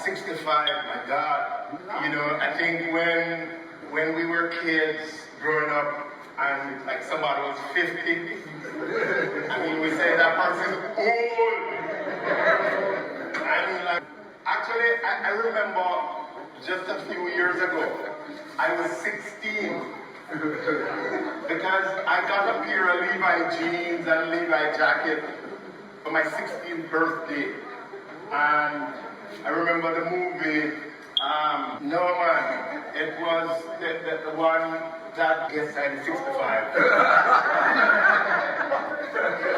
65, my God. You know, I think when we were kids growing up and like somebody was 50, I mean, we say that person's old. I mean, like, actually, I remember just a few years ago, I was 16 because I got a pair of Levi jeans and Levi jacket for my 16th birthday. And I remember the movie, no man, it was the one that gets I'm 65.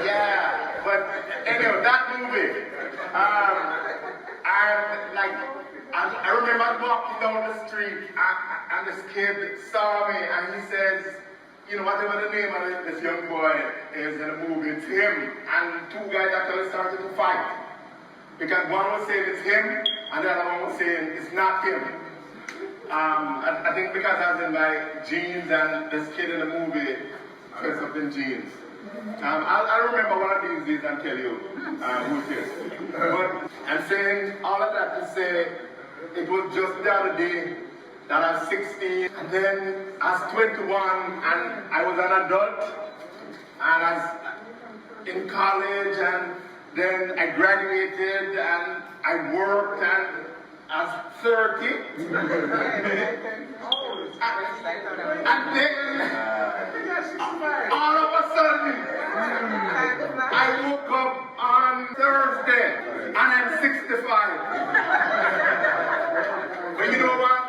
Yeah, but anyway, that movie, and like, I remember walking down the street and this kid saw me and he says, you know, whatever the name of this young boy is in the movie, it's him. And two guys actually started to fight. Because one was saying it's him, and the other one was saying it's not him. I think because I was in my jeans and this kid in the movie dressed up in jeans. I'll remember one of these days and tell you who it is. But I'm saying all of that to say it was just the other day that I was 16, and then I was 21, and I was an adult, and I was in college, and then I graduated, and I worked, and I was 30. And then, all of a sudden, I woke up on Thursday, and I'm 65. But you know what?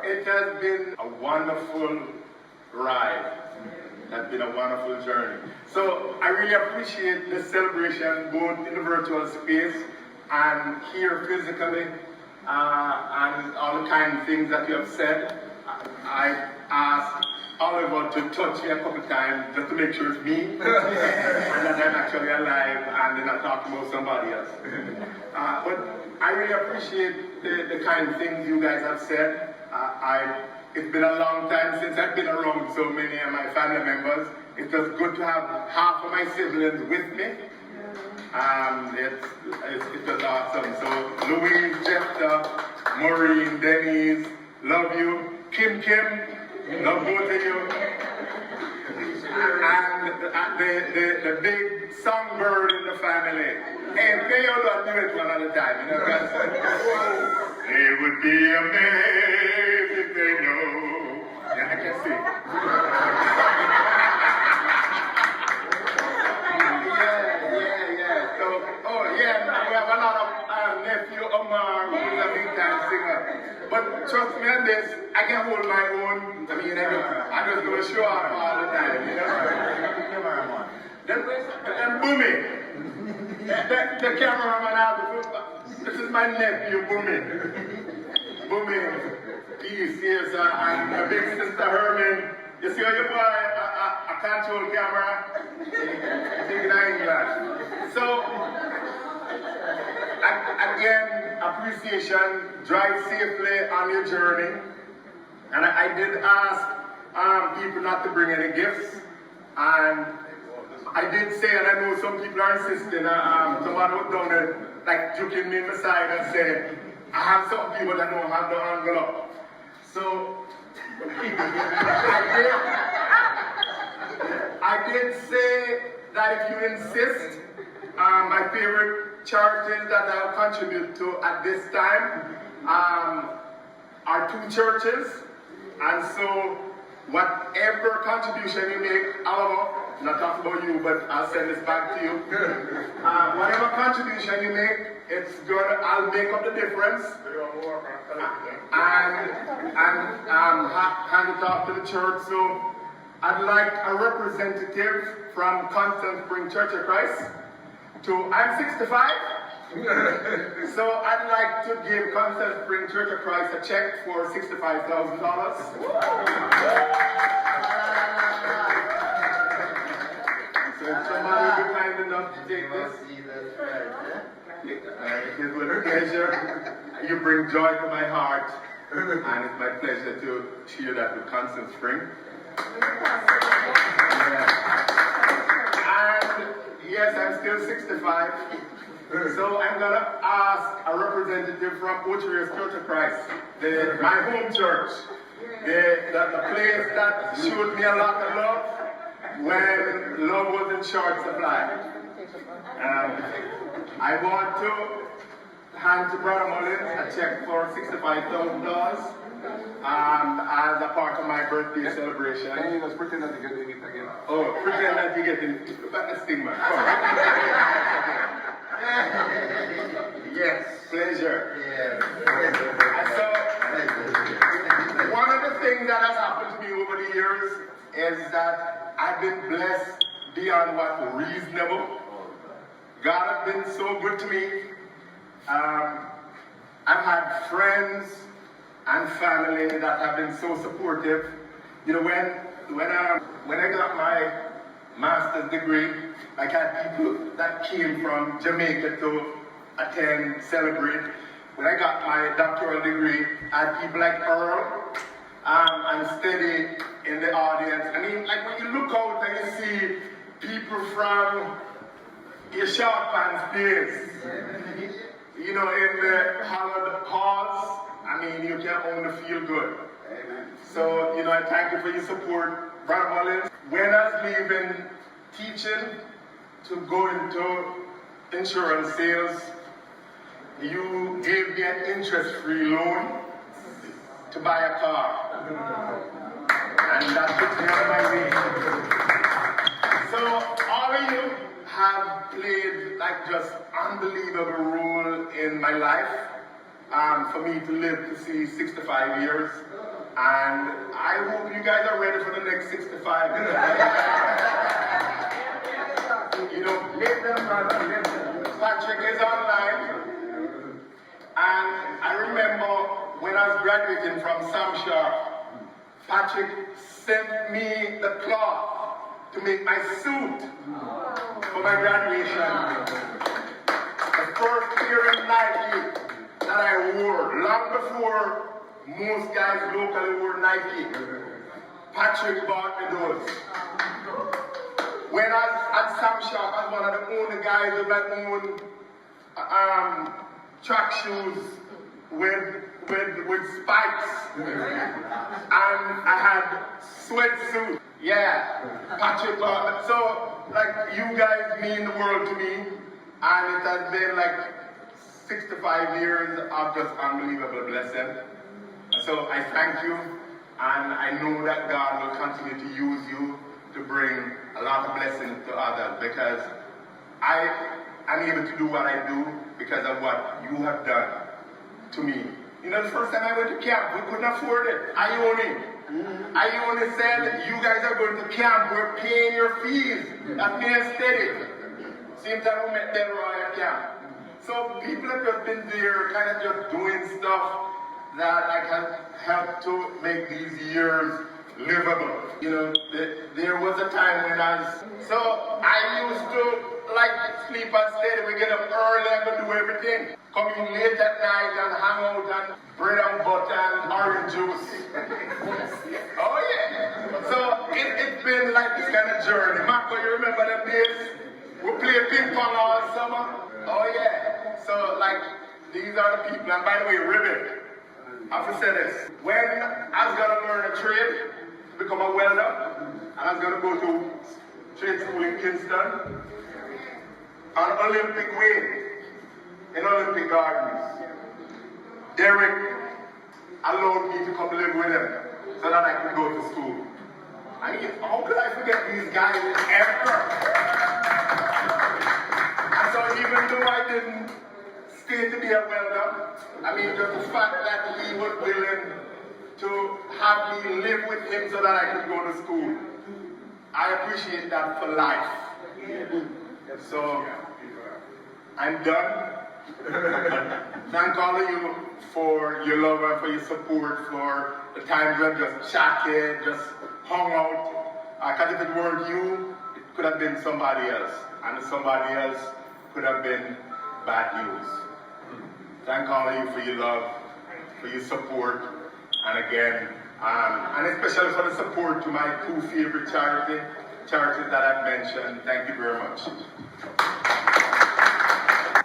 It has been a wonderful ride. It has been a wonderful journey. So I really appreciate this celebration, both in the virtual space and here physically, and all the kind of things that you have said. I asked Oliver to touch me a couple of times just to make sure it's me and that I'm actually alive and they're not talking about somebody else. But I really appreciate the kind of things you guys have said. It's been a long time since I've been around so many of my family members. It was good to have half of my siblings with me. It was awesome. So Louise, Jefta, Maureen, Denise, love you. Kim, love both of you. And the big songbird in the family. Hey, play your Lord, do it one at a time, you know, because it would be amazing if they know. Yeah, I can sing. Yeah. So, we have another nephew, Omar, who's a big time singer. But trust me on this, I can hold my own. I mean, I'm just going to show up all the time, you know? Then Boomy. The cameraman, this is my nephew, Boomy. He's here, sir, and my big sister Herman. You see how your boy a control camera? Big in England. So, again, appreciation. Drive safely on your journey. And I did ask people not to bring any gifts. And I did say, and I know some people are insisting, somebody was down there, like, joking me in the side and said, I have some people that don't have the envelope. So, I did say that if you insist, my favorite charities that I'll contribute to at this time are two churches. And so, whatever contribution you make, Oliver, I'm not talking about you, but I'll send this back to you. Whatever contribution you make, it's good. I'll make up the difference. And hand it off to the church. So I'd like a representative from Constant Spring Church of Christ I'm 65. So I'd like to give Constant Spring Church of Christ a check for $65,000. So if somebody would be kind enough to take this, it is with pleasure. You bring joy to my heart, and it's my pleasure to share that with Constant Spring. And Yes, I'm still 65. So I'm gonna ask a representative from Ocho Church of Christ, my home church, the place that showed me a lot of love when love was in short supply. I want to hand to Brother Mullins a check for $65,000 as a part of my birthday celebration. Can you just pretend that you're getting it again? Oh, pretend that you're getting it. But the stigma. Yes, pleasure. Yes. So, one of the things that has happened to me over the years is that I've been blessed beyond what reasonable. God has been so good to me. I've had friends and family that have been so supportive. You know, when I got my master's degree, I had people that came from Jamaica to attend, celebrate. When I got my doctoral degree, I had people like Earl and Steady in the audience. I mean, like when you look out and you see people from your short pants days, you know, in the Howard Halls, I mean, you can only feel good. Amen. So, you know, I thank you for your support, Brother Mullins. When I was leaving teaching to go into insurance sales, you gave me an interest-free loan to buy a car. And that took me on my way. So, all of you have played like just unbelievable role in my life. For me to live to see 65 years. And I hope you guys are ready for the next 65 years. You know, Patrick is online. And I remember when I was graduating from Sam Sharp, Patrick sent me the cloth to make my suit for my graduation. The first year in Nike that I wore, long before most guys locally wore Nike. Patrick bought me those. When I was at Sam Shop, I was one of the only guys with my own track shoes with spikes. And I had sweatsuit. Yeah, Patrick bought me. So, like, you guys mean the world to me. And it has been like 65 years of just unbelievable blessing. So I thank you, and I know that God will continue to use you to bring a lot of blessings to others, because I'm able to do what I do because of what you have done to me. You know, the first time I went to camp, we couldn't afford it. I said, you guys are going to camp, we're paying your fees. That's being steady. Same time we met Delroy at camp. So people have just been there, kind of just doing stuff that I can help to make these years livable. You know, there was a time when so I used to like sleep and steady. We get up early and go do everything. Come in late at night and hang out and bread and butter and orange juice. Oh yeah. So it's been like this kind of journey. Marco, you remember them days? We play ping pong all summer. Oh yeah. So like, these are the people. And by the way, Ribbon, I have to say this. When I was gonna learn a trade to become a welder, and I was gonna go to trade school in Kingston, on Olympic Way, in Olympic Gardens, Derek allowed me to come live with him so that I could go to school. I mean, how could I forget these guys ever? And so even though I didn't stay to be a welder, I mean, just the fact that he was willing to have me live with him so that I could go to school, I appreciate that for life. So, I'm done. Thank all of you for your love and for your support, for the times we just chatted, just hung out. Because if it weren't you, it could have been somebody else. And somebody else could have been bad news. Thank all of you for your love, for your support, and again, and especially for the support to my two favorite charities, charities that I've mentioned. Thank you very much.